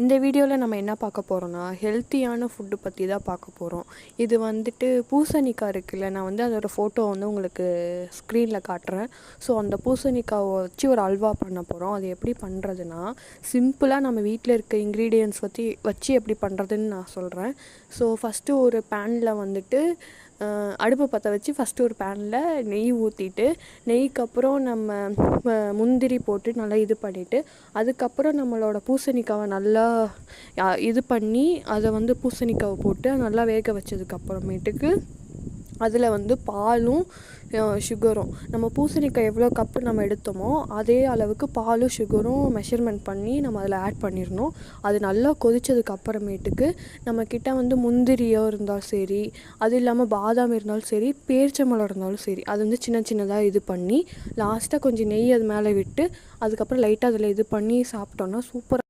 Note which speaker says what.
Speaker 1: இந்த வீடியோவில் நம்ம என்ன பார்க்க போகிறோன்னா ஹெல்த்தியான ஃபுட்டு பற்றி தான் பார்க்க போகிறோம். இது வந்துட்டு பூசணிக்காய் இருக்குல்ல, நான் வந்து அதோடய ஃபோட்டோ வந்து உங்களுக்கு ஸ்க்ரீனில் காட்டுறேன். ஸோ அந்த பூசணிக்காவை வச்சு ஒரு அல்வா பண்ண போகிறோம். அது எப்படி பண்ணுறதுன்னா, சிம்பிளாக நம்ம வீட்டில் இருக்க இன்க்ரீடியன்ட்ஸ் வச்சு எப்படி பண்ணுறதுன்னு நான் சொல்கிறேன். ஸோ ஃபஸ்ட்டு ஒரு பேனில் வந்துட்டு அடுப்பை பற்ற வச்சு ஃபஸ்ட்டு ஒரு பேனில் நெய் ஊற்றிட்டு, நெய்க்கு அப்புறம் நம்ம முந்திரி போட்டு நல்லா இது பண்ணிவிட்டு, அதுக்கப்புறம் நம்மளோட பூசணிக்காவை நல்லா இது பண்ணி அதை வந்து பூசணிக்காவை போட்டு நல்லா வேக வச்சதுக்கப்புறமேட்டுக்கு அதில் வந்து பாலும் சுகரும், நம்ம பூசணிக்காய் எவ்வளோ கப்பு நம்ம எடுத்தோமோ அதே அளவுக்கு பாலும் சுகரும் மெஷர்மெண்ட் பண்ணி நம்ம அதில் ஆட் பண்ணிடணும். அது நல்லா கொதித்ததுக்கு அப்புறமேட்டுக்கு நம்மக்கிட்ட வந்து முந்திரியோ இருந்தாலும் சரி, அது இல்லாமல் பாதாம் இருந்தாலும் சரி, பேரிச்சம்பழம் இருந்தாலும் சரி, அது வந்து சின்ன சின்னதாக இது பண்ணி லாஸ்ட்டாக கொஞ்சம் நெய் அது மேலே விட்டு அதுக்கப்புறம் லைட்டாக அதில் இது பண்ணி சாப்பிட்டோன்னா சூப்பராக